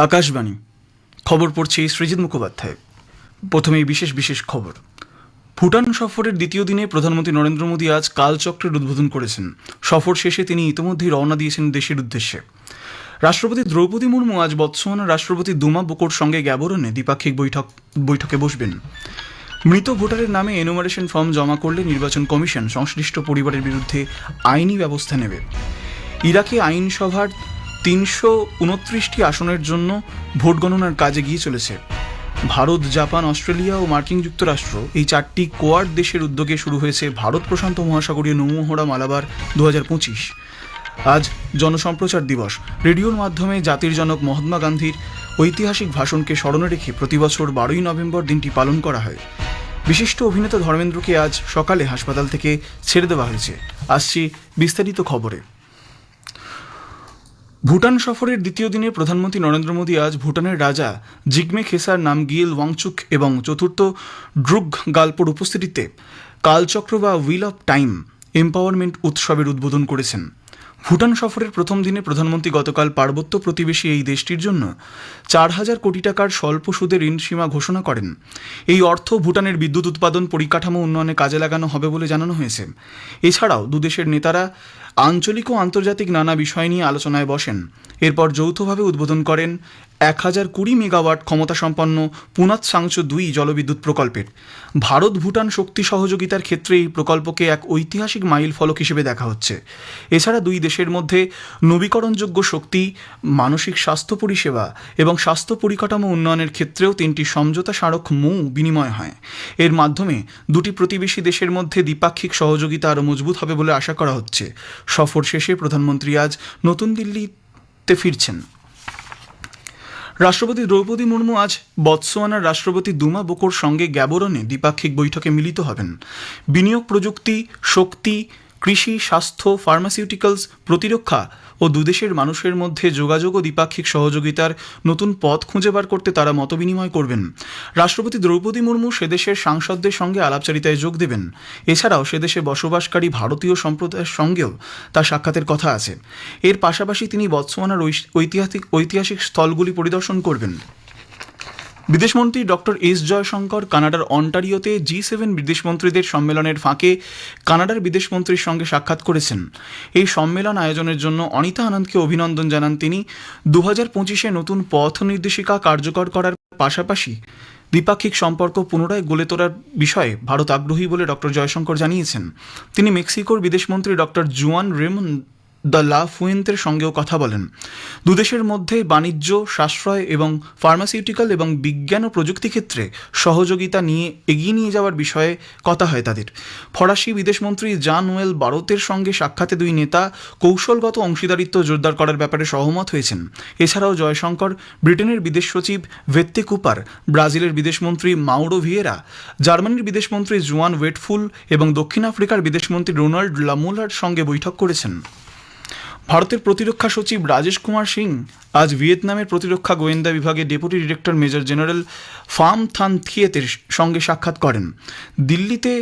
আকাশবাণী খবর পড়ছে সৃজিত মুখোপাধ্যায়। প্রথমেই বিশেষ বিশেষ খবর। ভুটান সফরের দ্বিতীয় দিনে প্রধানমন্ত্রী নরেন্দ্র মোদী আজ কালচক্রের উদ্বোধন করেছেন। সফর শেষে তিনি ইতিমধ্যেই রওনা দিয়েছেন দেশের উদ্দেশ্যে। রাষ্ট্রপতি দ্রৌপদী মুর্মু আজ বতসোয়ানার রাষ্ট্রপতি দুমা বোকোর সঙ্গে গ্যাবোরনে দ্বিপাক্ষিক বৈঠকে বসবেন। মৃত ভোটারের নামে এনুমারেশন ফর্ম জমা করলে নির্বাচন কমিশন সংশ্লিষ্ট পরিবারের বিরুদ্ধে আইনি ব্যবস্থা নেবে। ইরাকে আইনসভার ৩২৯টি আসনের জন্য ভোট গণনার কাজে গিয়ে চলেছে। ভারত, জাপান, অস্ট্রেলিয়া ও মার্কিন যুক্তরাষ্ট্র এই চারটি কোয়াড দেশের উদ্যোগে শুরু হয়েছে ভারত প্রশান্ত মহাসাগরীয় নৌমহড়া মালাবার ২০২৫। আজ জনসম্প্রচার দিবস। রেডিওর মাধ্যমে জাতির জনক মহাত্মা গান্ধীর ঐতিহাসিক ভাষণকে স্মরণে রেখে প্রতিবছর ১২ই নভেম্বর দিনটি পালন করা হয়। বিশিষ্ট অভিনেতা ধর্মেন্দ্রকে আজ সকালে হাসপাতাল থেকে ছেড়ে দেওয়া হয়েছে। আসছি বিস্তারিত খবরে। ভুটান সফরের দ্বিতীয় দিনে প্রধানমন্ত্রী নরেন্দ্র মোদী আজ ভুটানের রাজা জিগমে খেসার নামগিয়েল ওয়াংচুক এবং চতুর্থ ড্রুগ গালপোর উপস্থিতিতে কালচক্র বা হুইল অফ টাইম এম্পাওয়ারমেন্ট উৎসবের উদ্বোধন করেছেন। ভুটান সফরের প্রথম দিনে প্রধানমন্ত্রী গতকাল পার্বত্য প্রতিবেশী এই দেশটির জন্য ৪,০০০ কোটি টাকার স্বল্প সুদে ঋণ সীমা ঘোষণা করেন। এই অর্থ ভুটানের বিদ্যুৎ উৎপাদন পরিকাঠামো উন্নয়নে কাজে লাগানো হবে বলে জানানো হয়েছে। এছাড়াও দুদেশের নেতারা আঞ্চলিক ও আন্তর্জাতিক নানা বিষয় নিয়ে আলোচনায় বসেন। এরপর যৌথভাবে উদ্বোধন করেন ১,০২০ মেগাওয়াট ক্ষমতাসম্পন্ন পুনাত সাংচো ২ জলবিদ্যুৎ প্রকল্পের। ভারত ভুটান শক্তি সহযোগিতার ক্ষেত্রে এই প্রকল্পকে এক ঐতিহাসিক মাইল ফলক হিসেবে দেখা হচ্ছে। এছাড়া দুই দেশের মধ্যে নবীকরণযোগ্য শক্তি, মানসিক স্বাস্থ্য পরিষেবা এবং স্বাস্থ্য পরিকাঠামো উন্নয়নের ক্ষেত্রেও ৩টি সমঝোতা স্মারক বিনিময় হয়। এর মাধ্যমে দুটি প্রতিবেশী দেশের মধ্যে দ্বিপাক্ষিক সহযোগিতা আরও মজবুত হবে বলে আশা করা হচ্ছে। সফর শেষে প্রধানমন্ত্রী আজ নতুন দিল্লিতে ফিরছেন। রাষ্ট্রপতি দ্রৌপদী মুর্মু আজ বতসোয়ানার রাষ্ট্রপতি দুমা বোকোর সঙ্গে গ্যাবোরনে দ্বিপাক্ষিক বৈঠকে মিলিত হবেন। বিনিয়োগ, প্রযুক্তি, শক্তি, কৃষি, স্বাস্থ্য, ফার্মাসিউটিক্যালস, প্রতিরক্ষা ও দুদেশের মানুষের মধ্যে যোগাযোগ ও দ্বিপাক্ষিক সহযোগিতার নতুন পথ খুঁজে বার করতে তারা মতবিনিময় করবেন। রাষ্ট্রপতি দ্রৌপদী মুর্মু সেদেশের সাংসদদের সঙ্গে আলাপচারিতায় যোগ দেবেন। এছাড়াও সেদেশে বসবাসকারী ভারতীয় সম্প্রদায়ের সঙ্গেও তার সাক্ষাতের কথা আছে। এর পাশাপাশি তিনি বতসোয়ানার ঐতিহাসিক স্থলগুলি পরিদর্শন করবেন। বিদেশমন্ত্রী ডক্টর এস জয়শঙ্কর কানাডার অন্টারিওতে G7 বিদেশমন্ত্রীদের সম্মেলনের ফাঁকে কানাডার বিদেশমন্ত্রীর সঙ্গে সাক্ষাৎ করেছেন। এই সম্মেলন আয়োজনের জন্য অনিতা আনন্দকে অভিনন্দন জানান তিনি। ২০২৫-এ নতুন পথ নির্দেশিকা কার্যকর করার পাশাপাশি দ্বিপাক্ষিক সম্পর্ক পুনরায় গড়ে তোলার বিষয়ে ভারত আগ্রহী বলে ডক্টর জয়শঙ্কর জানিয়েছেন। তিনি মেক্সিকোর বিদেশমন্ত্রী ডক্টর জুয়ান রেমন দ্য লা ফুয়েন্তের সঙ্গেও কথা বলেন। দুদেশের মধ্যে বাণিজ্য, সাশ্রয় এবং ফার্মাসিউটিক্যাল এবং বিজ্ঞান ও প্রযুক্তি ক্ষেত্রে সহযোগিতা নিয়ে এগিয়ে নিয়ে যাওয়ার বিষয়ে কথা হয় তাদের। ফরাসি বিদেশমন্ত্রী জান নোয়েল বারোতের সঙ্গে সাক্ষাতে দুই নেতা কৌশলগত অংশীদারিত্ব জোরদার করার ব্যাপারে সহমত হয়েছেন। এছাড়াও জয়শঙ্কর ব্রিটেনের বিদেশ সচিব ভেত্তে কুপার, ব্রাজিলের বিদেশমন্ত্রী মাউরো ভিয়েরা, জার্মানির বিদেশমন্ত্রী জুয়ান ওয়েটফুল এবং দক্ষিণ আফ্রিকার বিদেশমন্ত্রী রোনাল্ড লামোলার সঙ্গে বৈঠক করেছেন। ভারতের প্রতিরক্ষা সচিব রাজেশ কুমার সিং আজ ভিয়েতনামের প্রতিরক্ষা গোয়েন্দা বিভাগের deputy director major general Pham Thanh থিয়েতের সঙ্গে সাক্ষাৎ করেন। দিল্লিতে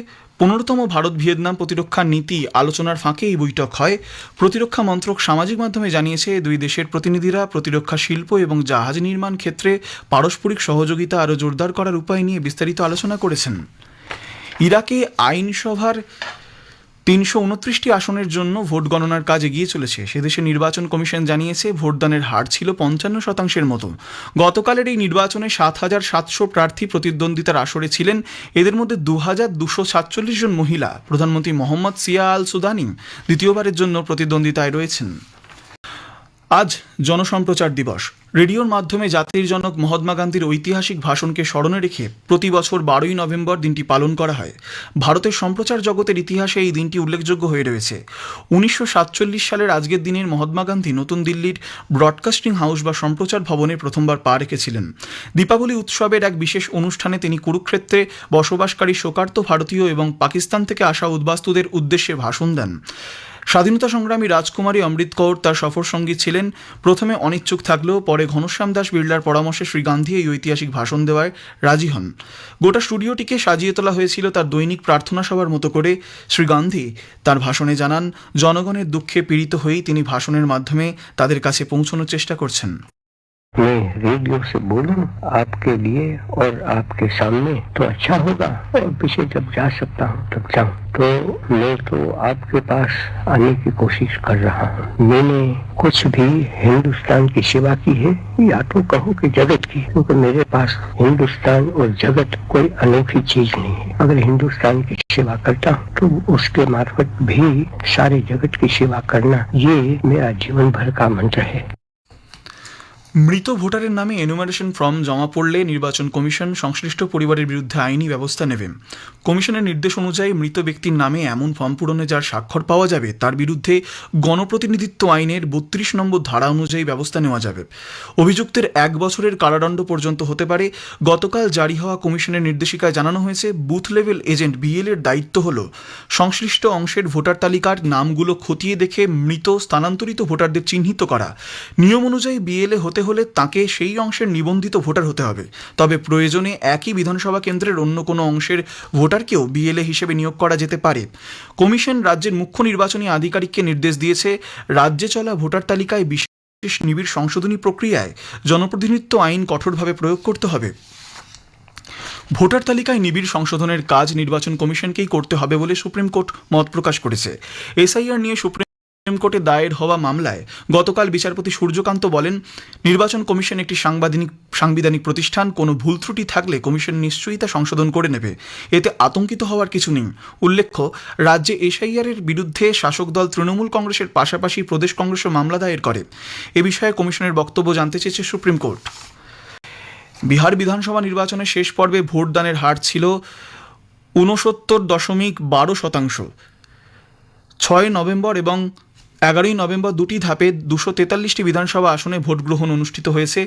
১৫তম ভারত ভিয়েতনাম প্রতিরক্ষা নীতি আলোচনার ফাঁকে এই বৈঠক হয়। প্রতিরক্ষা মন্ত্রক সামাজিক মাধ্যমে জানিয়েছে, দুই দেশের প্রতিনিধিরা প্রতিরক্ষা শিল্প এবং জাহাজ নির্মাণ ক্ষেত্রে পারস্পরিক সহযোগিতা আরও জোরদার করার উপায় নিয়ে বিস্তারিত আলোচনা করেছেন। ইরাকে আইনসভার ৩২৯টি আসনের জন্য ভোট গণনার কাজ এগিয়ে চলেছে। সেদেশে নির্বাচন কমিশন জানিয়েছে, ভোটদানের হার ছিল ৫৫%-এর মতো। গতকালের এই নির্বাচনে ৭,৭০০ প্রার্থী প্রতিদ্বন্দ্বিতার আসরে ছিলেন। এদের মধ্যে ২,২৪৭ জন মহিলা। প্রধানমন্ত্রী মোহাম্মদ সিয়া আল সুদানি দ্বিতীয়বারের জন্য প্রতিদ্বন্দ্বিতায় রয়েছেন। আজ জনসম্প্রচার দিবস। রেডিওর মাধ্যমে জাতির জনক মহাত্মা গান্ধীর ঐতিহাসিক ভাষণকে স্মরণে রেখে প্রতি বছর ১২ই নভেম্বর দিনটি পালন করা হয়। ভারতের সম্প্রচার জগতের ইতিহাসে এই দিনটি উল্লেখযোগ্য হয়ে রয়েছে। ১৯৪৭ সালের আজকের দিনের মহাত্মা গান্ধী নতুন দিল্লির ব্রডকাস্টিং হাউস বা সম্প্রচার ভবনে প্রথমবার পা রেখেছিলেন। দীপাবলি উৎসবের এক বিশেষ অনুষ্ঠানে তিনি কুরুক্ষেত্রে বসবাসকারী শোকার্ত ভারতীয় এবং পাকিস্তান থেকে আসা উদ্বাস্তুদের উদ্দেশ্যে ভাষণ দেন। স্বাধীনতা সংগ্রামী রাজকুমারী অমৃত কৌর তার সফরসঙ্গী ছিলেন। প্রথমে অনিচ্ছুক থাকলেও পরে ঘনশ্যাম দাস বিড়লার পরামর্শে শ্রী গান্ধী এই ঐতিহাসিক ভাষণ দেওয়ায় রাজি হন। গোটা স্টুডিওটিকে সাজিয়ে তোলা হয়েছিল তার দৈনিক প্রার্থনা সভার মতো করে। শ্রী গান্ধী তার ভাষণে জানান, জনগণের দুঃখে পীড়িত হয়েই তিনি ভাষণের মাধ্যমে তাদের কাছে পৌঁছানোর চেষ্টা করছেন। मैं रेडियो से बोलूं आपके लिए और आपके सामने तो अच्छा होगा, और पीछे जब जा सकता हूं तब जाऊं। तो मैं तो आपके पास आने की कोशिश कर रहा हूं। मैंने कुछ भी हिंदुस्तान की सेवा की है, या तो कहो कि जगत की, क्योंकि मेरे पास हिंदुस्तान और जगत कोई अनोखी चीज नहीं है। अगर हिंदुस्तान की सेवा करता हूं तो उसके मार्फत भी सारे जगत की सेवा करना, ये मेरा जीवन भर का मंत्र है। মৃত ভোটারের নামে এনুমারেশন ফর্ম জমা পড়লে নির্বাচন কমিশন সংশ্লিষ্ট পরিবারের বিরুদ্ধে আইনি ব্যবস্থা নেবে। কমিশনের নির্দেশ অনুযায়ী মৃত ব্যক্তির নামে এমন ফর্ম পূরণে যার স্বাক্ষর পাওয়া যাবে তার বিরুদ্ধে গণপ্রতিনিধিত্ব আইনের ৩২ নম্বর ধারা অনুযায়ী ব্যবস্থা নেওয়া যাবে। অভিযুক্তের ১ বছরের কারাদণ্ড পর্যন্ত হতে পারে। গতকাল জারি হওয়া কমিশনের নির্দেশিকায় জানানো হয়েছে, বুথ লেভেল এজেন্ট বিএল এর দায়িত্ব হল সংশ্লিষ্ট অংশের ভোটার তালিকার নামগুলো খতিয়ে দেখে মৃত স্থানান্তরিত ভোটারদের চিহ্নিত করা। নিয়ম অনুযায়ী বিএলএ হতে হলে তাকে সেই অংশের নিবন্ধিত ভোটার হতে হবে। তবে প্রয়োজনে একই বিধানসভা কেন্দ্রের অন্য কোনো অংশের ভোটারকেও বিএলএ হিসেবে নিয়োগ করা যেতে পারে। কমিশন রাজ্যের মুখ্য নির্বাচনী আধিকারিককে নির্দেশ দিয়েছে, রাজ্যে চলা ভোটার তালিকায় বিশেষ নিবিড় সংশোধনী প্রক্রিয়ায় জনপ্রতিনিধিত্ব আইন কঠোরভাবে প্রয়োগ করতে হবে। ভোটার তালিকায় নিবিড় সংশোধনের কাজ নির্বাচন কমিশনকেই করতে হবে বলে সুপ্রিম কোর্ট মত প্রকাশ করেছে। এসআইআর নিয়ে সুপ্রিম কোর্টে দায়ের হওয়া মামলায় গতকাল বিচারপতি সূর্যকান্ত বলেন, নির্বাচন কমিশন একটি সাংবিধানিক প্রতিষ্ঠান। কোনো ভুল ত্রুটি থাকলে কমিশন নিশ্চয়ই তা সংশোধন করে নেবে, এতে আতঙ্কিত হওয়ার কিছু নেই। উল্লেখ্য, রাজ্যে এসআইআর এর বিরুদ্ধে শাসক দল তৃণমূল কংগ্রেসের পাশাপাশি প্রদেশ কংগ্রেসও মামলা দায়ের করে। এ বিষয়ে কমিশনের বক্তব্য জানতে চেয়েছে সুপ্রিম কোর্ট। বিহার বিধানসভা নির্বাচনের শেষ পর্বে ভোটদানের হার ছিল ৬৯.১২%। ৬ নভেম্বর এবং ১১ই নভেম্বর দুটি ধাপে ২৪৩টি বিধানসভা আসনে ভোট গ্রহণ অনুষ্ঠিত হয়েছে।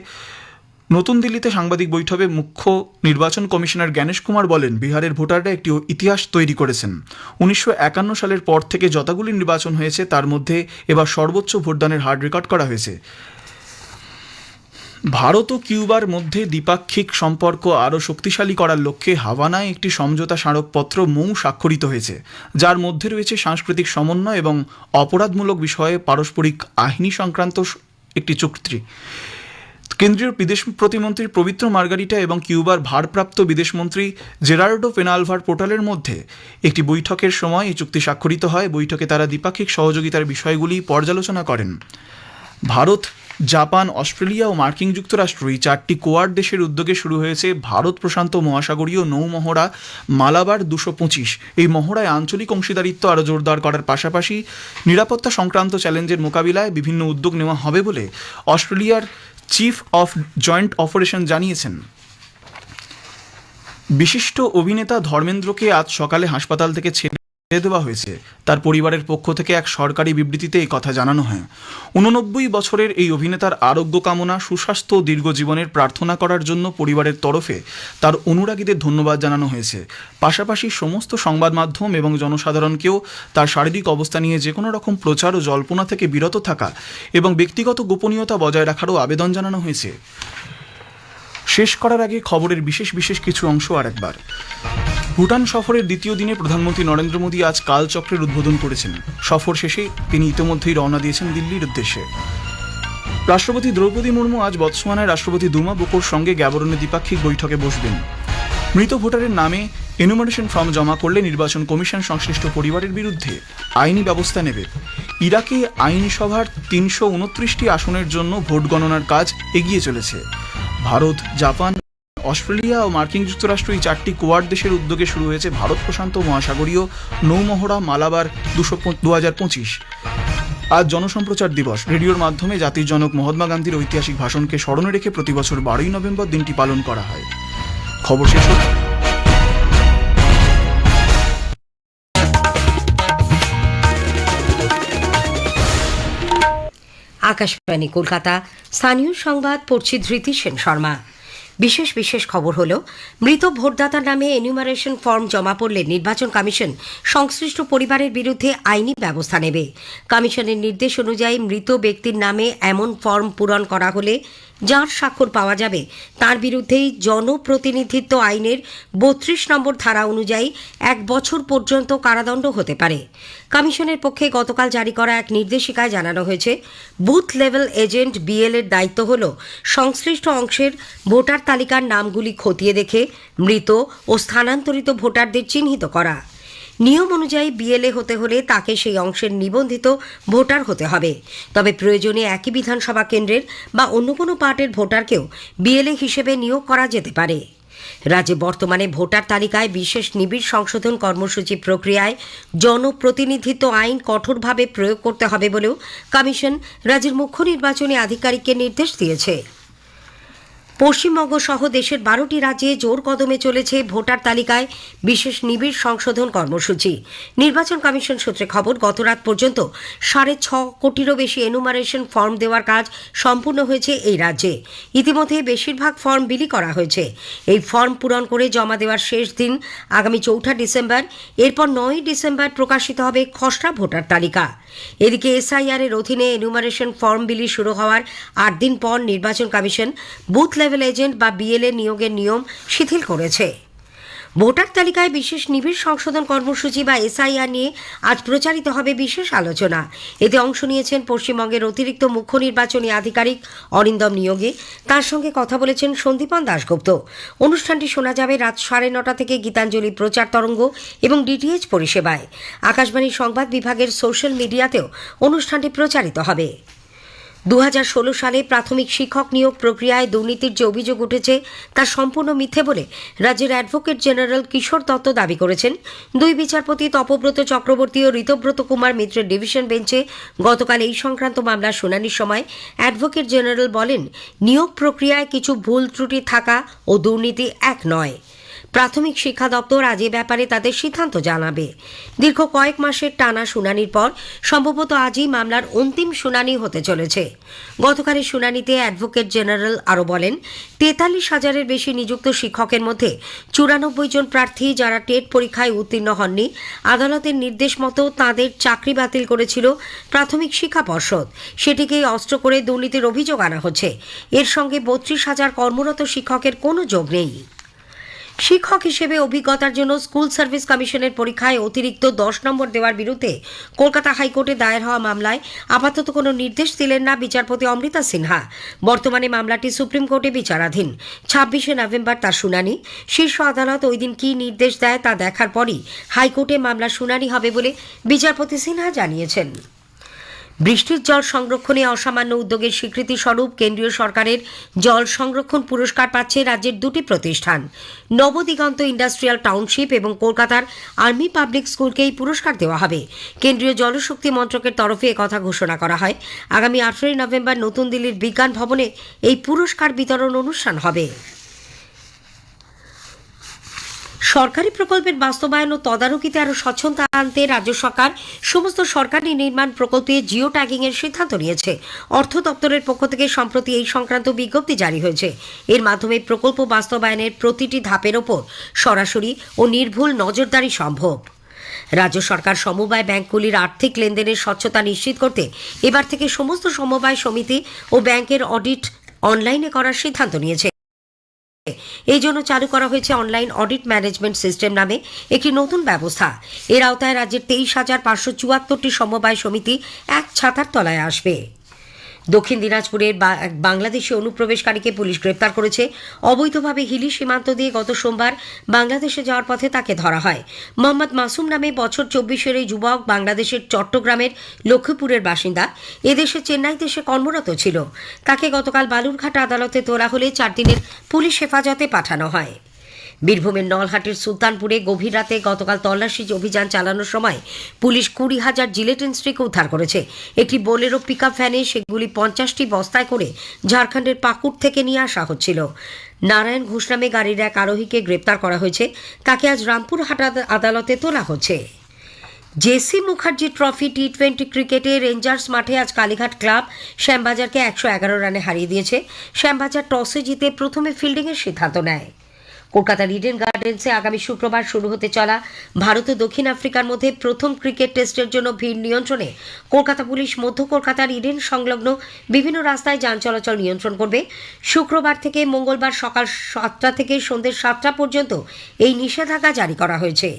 নতুন দিল্লিতে সাংবাদিক বৈঠকে মুখ্য নির্বাচন কমিশনার জ্ঞানেশ কুমার বলেন, বিহারের ভোটাররা একটি ইতিহাস তৈরি করেছেন। ১৯৫১ সালের পর থেকে যতগুলি নির্বাচন হয়েছে তার মধ্যে এবার সর্বোচ্চ ভোটদানের হার রেকর্ড করা হয়েছে। ভারত ও কিউবার মধ্যে দ্বিপাক্ষিক সম্পর্ক আরও শক্তিশালী করার লক্ষ্যে হাভানায় একটি সমঝোতা স্মারকপত্র স্বাক্ষরিত হয়েছে, যার মধ্যে রয়েছে সাংস্কৃতিক সমন্বয় এবং অপরাধমূলক বিষয়ে পারস্পরিক আইনি সংক্রান্ত একটি চুক্তি। কেন্দ্রীয় বিদেশ প্রতিমন্ত্রী পবিত্র মার্গারিটা এবং কিউবার ভারপ্রাপ্ত বিদেশমন্ত্রী জেরার্ডো পেনালভার পোর্টালের মধ্যে একটি বৈঠকের সময় এই চুক্তি স্বাক্ষরিত হয়। বৈঠকে তারা দ্বিপাক্ষিক সহযোগিতার বিষয়গুলি পর্যালোচনা করেন। ভারত, জাপান, অস্ট্রেলিয়া ও মার্কিন যুক্তরাষ্ট্র এই 4টি কোয়াড দেশের উদ্যোগে শুরু হয়েছে ভারত প্রশান্ত মহাসাগরীয় নৌ মহড়া মালাবার ২২৫। এই মহড়ায় আঞ্চলিক অংশীদারিত্ব আরও জোরদার করার পাশাপাশি নিরাপত্তা সংক্রান্ত চ্যালেঞ্জের মোকাবিলায় বিভিন্ন উদ্যোগ নেওয়া হবে বলে অস্ট্রেলিয়ার চিফ অফ জয়েন্ট অপারেশন জানিয়েছেন। বিশিষ্ট অভিনেতা ধর্মেন্দ্রকে আজ সকালে হাসপাতাল থেকে ছেড়ে দেওয়া হয়েছে। তার পরিবারের পক্ষ থেকে এক সরকারি বিবৃতিতে এই কথা জানানো হয়। ৮৯ বছরের এই অভিনেতার আরোগ্য কামনা, সুস্বাস্থ্য ও দীর্ঘ জীবনের প্রার্থনা করার জন্য পরিবারের তরফে তার অনুরাগীদের ধন্যবাদ জানানো হয়েছে। পাশাপাশি সমস্ত সংবাদ মাধ্যম এবং জনসাধারণকেও তার শারীরিক অবস্থা নিয়ে যে কোনো রকম প্রচার ও জল্পনা থেকে বিরত থাকা এবং ব্যক্তিগত গোপনীয়তা বজায় রাখারও আবেদন জানানো হয়েছে। শেষ করার আগে খবরের বিশেষ কিছু অংশ আরেকবার। ভুটান সফরের দ্বিতীয় দিনে প্রধানমন্ত্রী নরেন্দ্র মোদী আজ কালচক্রের উদ্বোধন করেছেন। সফর শেষে তিনি ইতিমধ্যেই রওনা দিয়েছেন দিল্লির উদ্দেশ্যে। রাষ্ট্রপতি দ্রৌপদী মুর্মু আজ বতসোয়ানায় রাষ্ট্রপতি দুমা বোকোর সঙ্গে গ্যাবরনে দ্বিপাক্ষিক বৈঠকে বসবেন। মৃত ভোটারের নামে এনুমারেশন ফর্ম জমা করলে নির্বাচন কমিশন সংশ্লিষ্ট পরিবারের বিরুদ্ধে আইনি ব্যবস্থা নেবে। ইরাকে আইনসভার ৩২৯টি আসনের জন্য ভোট গণনার কাজ এগিয়ে চলেছে। ভারত, জাপান, অস্ট্রেলিয়া ও মার্কিন যুক্তরাষ্ট্র এই 4টি কোয়াড দেশের উদ্যোগে শুরু হয়েছে ভারত প্রশান্ত মহাসাগরীয় নৌমহড়া মালাবার ২০২৫। আজ জনসম্প্রচার দিবস। রেডিওর মাধ্যমে জাতির জনক মহাত্মা গান্ধীর ঐতিহাসিক ভাষণকে স্মরণে রেখে প্রতি বছর ১২ই নভেম্বর দিনটি পালন করা হয়। খবর শেষ হল। আকাশবাণী কলকাতা, স্থানীয় সংবাদ পড়ছি ধৃতি সেন শর্মা। বিশেষ খবর হলো, মৃত ভোটদাতার নামে এনিউমারেশন ফর্ম জমা পড়লে নির্বাচন কমিশন সংশ্লিষ্ট পরিবারের বিরুদ্ধে আইনি ব্যবস্থা নেবে। কমিশনের নির্দেশ অনুযায়ী মৃত ব্যক্তির নামে এমন ফর্ম পূরণ করা হলে যার স্বাক্ষর পাওয়া যাবে তার বিরুদ্ধেই জনপ্রতিনিধিত্ব আইনের 32 নম্বর ধারা অনুযায়ী 1 বছর পর্যন্ত কারাদণ্ড হতে পারে। কমিশনের পক্ষে গতকাল জারি করা এক নির্দেশিকায় জানানো হয়েছে, বুথ লেভেল এজেন্ট বিএল এর দায়িত্ব হল সংশ্লিষ্ট অংশের ভোটার তালিকার নামগুলি খতিয়ে দেখে মৃত ও স্থানান্তরিত ভোটারদের চিহ্নিত করা। নিয়ম অনুযায়ী বিএলএ হতে হলে তাকে সেই অংশের নিবন্ধিত ভোটার হতে হবে। তবে প্রয়োজনে একই বিধানসভা কেন্দ্রের বা অন্য কোনো পার্টের ভোটারকেও বিএলএ হিসেবে নিয়োগ করা যেতে পারে। রাজ্যে বর্তমানে ভোটার তালিকায় বিশেষ নিবিড় সংশোধন কর্মসূচি প্রক্রিয়ায় জনপ্রতিনিধিত্ব আইন কঠোরভাবে প্রয়োগ করতে হবে বলেও কমিশন রাজ্যের মুখ্য নির্বাচনী আধিকারিককে নির্দেশ দিয়েছে। পশ্চিমবঙ্গ সহ দেশের 12টি রাজ্যে জোর কদমে চলেছে ভোটার তালিকায় বিশেষ নিবিড় সংশোধন কর্মসূচি। নির্বাচন কমিশন সূত্রে খবর, গতরাত পর্যন্ত 6.5 কোটিরও বেশি এনুমারেশন ফর্ম দেওয়ার কাজ সম্পূর্ণ হয়েছে এই রাজ্যে। ইতিমধ্যে বেশিরভাগ ফর্ম বিলি করা হয়েছে। এই ফর্ম পূরণ করে জমা দেওয়ার শেষ দিন আগামী 4 ডিসেম্বর। এরপর 9 ডিসেম্বর প্রকাশিত হবে খসড়া ভোটার তালিকা। এদিকে এসআইআর এর অধীনে এনুমারেশন ফর্ম বিলি শুরু হওয়ার 8 দিন পর নির্বাচন কমিশন বুথ লেভেল এজেন্ট বা বিএলএ নিয়োগের নিয়ম শিথিল করেছে। ভোটার তালিকায় বিশেষ নিবিড় সংশোধন কর্মসূচি বা এসআইআর নিয়ে আজ প্রচারিত হবে বিশেষ আলোচনা। এতে অংশ নিয়েছেন পশ্চিমবঙ্গের অতিরিক্ত মুখ্য নির্বাচনী আধিকারিক অরিন্দম নিয়োগী। তার সঙ্গে কথা বলেছেন সন্দীপন দাশগুপ্ত। অনুষ্ঠানটি শোনা যাবে রাত 9:30 থেকে গীতাঞ্জলি প্রচার তরঙ্গ এবং ডিটিএইচ পরিষেবায়। আকাশবাণীর সংবাদ বিভাগের সোশ্যাল মিডিয়াতেও অনুষ্ঠানটি প্রচারিত হবে। 2016 সালে প্রাথমিক শিক্ষক নিয়োগ প্রক্রিয়ায় দুর্নীতির যে অভিযোগ উঠেছে তা সম্পূর্ণ মিথ্যে বলে রাজ্যের অ্যাডভোকেট জেনারেল কিশোর দত্ত দাবি করেছেন। 2 বিচারপতি তপব্রত চক্রবর্তী ও ঋতব্রত কুমার মিত্রের ডিভিশন বেঞ্চে গতকাল এই সংক্রান্ত মামলার শুনানির সময় অ্যাডভোকেট জেনারেল বলেন, নিয়োগ প্রক্রিয়ায় কিছু ভুল ত্রুটি থাকা ও দুর্নীতি এক নয়। প্রাথমিক শিক্ষা দপ্তর আজ এ ব্যাপারে তাদের সিদ্ধান্ত জানাবে। দীর্ঘ কয়েক মাসের টানা শুনানির পর সম্ভবত আজই মামলার অন্তিম শুনানি হতে চলেছে। গতকালের শুনানিতে অ্যাডভোকেট জেনারেল আরও বলেন, 43,000-এর বেশি নিযুক্ত শিক্ষকের মধ্যে 94 জন প্রার্থী যারা টেট পরীক্ষায় উত্তীর্ণ হননি, আদালতের নির্দেশ মতো তাঁদের চাকরি বাতিল করেছিল প্রাথমিক শিক্ষা পর্ষদ। সেটিকেই অস্ত্র করে দুর্নীতির অভিযোগ আনা হচ্ছে। এর সঙ্গে 32,000 কর্মরত শিক্ষকের কোনো যোগ নেই। শিক্ষক হিসেবে অভিজ্ঞতার জন্য স্কুল সার্ভিস কমিশনের পরীক্ষায় অতিরিক্ত 10 নম্বর দেওয়ার বিরুদ্ধে কলকাতা হাইকোর্টে দায়ের হওয়া মামলায় আপাতত কোনো নির্দেশ দিলেন না বিচারপতি অমৃতা সিনহা। বর্তমানে মামলাটি সুপ্রিম কোর্টে বিচারাধীন। 26শে নভেম্বর তার শুনানি। শীর্ষ আদালত ওই দিন কী নির্দেশ দেয় তা দেখার পরই হাইকোর্টে মামলার শুনানি হবে বলে বিচারপতি সিনহা জানিয়েছেন। বৃষ্টির জল সংরক্ষণে অসামান্য উদ্যোগের স্বীকৃতি স্বরূপ কেন্দ্রীয় সরকারের জল সংরক্ষণ পুরস্কার পাচ্ছে রাজ্যের 2টি প্রতিষ্ঠান। নবদিগন্ত ইন্ডাস্ট্রিয়াল টাউনশিপ এবং কলকাতার আর্মি পাবলিক স্কুলকে এই পুরস্কার দেওয়া হবে। কেন্দ্রীয় জলশক্তি মন্ত্রকের তরফে একথা ঘোষণা করা হয়। আগামী 18 নভেম্বর নতুন দিল্লির বিজ্ঞান ভবনে এই পুরস্কার বিতরণ অনুষ্ঠান হবে। সরকারি প্রকল্পের বাস্তবায়ন ও তদারকিতে আরও স্বচ্ছতা আনতে রাজ্য সরকার সমস্ত সরকারি নির্মাণ প্রকল্পে জিও ট্যাগিং এর সিদ্ধান্ত নিয়েছে। অর্থ দপ্তরের পক্ষ থেকে সম্প্রতি এই সংক্রান্ত বিজ্ঞপ্তি জারি হয়েছে। এর মাধ্যমে প্রকল্প বাস্তবায়নের প্রতিটি ধাপের ওপর সরাসরি ও নির্ভুল নজরদারি সম্ভব। রাজ্য সরকার সমবায় ব্যাংকগুলির আর্থিক লেনদেনের স্বচ্ছতা নিশ্চিত করতে এবার থেকে সমস্ত সমবায় সমিতি ও ব্যাংকের অডিট অনলাইনে করার সিদ্ধান্ত নিয়েছে। এই জন্য চালু করা হয়েছে অনলাইন অডিট ম্যানেজমেন্ট সিস্টেম নামে একটি নতুন ব্যবস্থা। এর আওতায় রাজ্যের 23,574টি সমবায় সমিতি এক ছাতার তলায় আসবে। দক্ষিণ দিনাজপুরের বাংলাদেশি অনুপ্রবেশকারীকে পুলিশ গ্রেপ্তার করেছে। অবৈধভাবে হিলি সীমান্ত দিয়ে গত সোমবার বাংলাদেশে যাওয়ার পথে তাকে ধরা হয়। মোহাম্মদ মাসুম নামে বছর 24-এর এই যুবক বাংলাদেশের চট্টগ্রামের লক্ষ্মীপুরের বাসিন্দা। এদেশে চেন্নাইতে সে কর্মরত ছিল। তাকে গতকাল বালুরঘাট আদালতে তোলা হলে 4 দিনের পুলিশ হেফাজতে পাঠানো হয়। বীরভূমের নলহাটির সুলতানপুরে গভীর রাতে গতকাল তল্লাশি অভিযান চালানোর সময় পুলিশ 20,000 জিলেটিন স্টিক উদ্ধার করেছে। একটি বোলেরো পিকআপ ভ্যানে সেগুলি 50টি বস্তায় করে ঝাড়খণ্ডের পাকুড় থেকে নিয়ে আসা হচ্ছিল। নারায়ণ ঘোষ নামে গাড়ির এক আরোহীকে গ্রেপ্তার করা হয়েছে। তাকে আজ রামপুরহাট আদালতে তোলা হচ্ছে। জেসি মুখার্জি ট্রফি টি20 ক্রিকেটে রেঞ্জার্স মাঠে আজ কালীঘাট ক্লাব শ্যামবাজারকে 111 রানে হারিয়ে দিয়েছে। শ্যামবাজার টসে জিতে প্রথমে ফিল্ডিংয়ের সিদ্ধান্ত নেয়। কলকাতার ইডেন গার্ডেন্সে আগামী শুক্রবার শুরু হতে চলা ভারত ও দক্ষিণ আফ্রিকার মধ্যে প্রথম ক্রিকেট টেস্টের জন্য ভিড় নিয়ন্ত্রণে কলকাতা পুলিশ মধ্য কলকাতার ইডেন সংলগ্ন বিভিন্ন রাস্তায় যান চলাচল নিয়ন্ত্রণ করবে। শুক্রবার থেকে মঙ্গলবার সকাল 7টা থেকে সন্ধ্যে 7টা পর্যন্ত এই নিষেধাজ্ঞা জারি করা হয়েছে।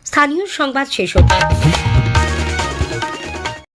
স্থানীয় সংবাদ শেষ হচ্ছে।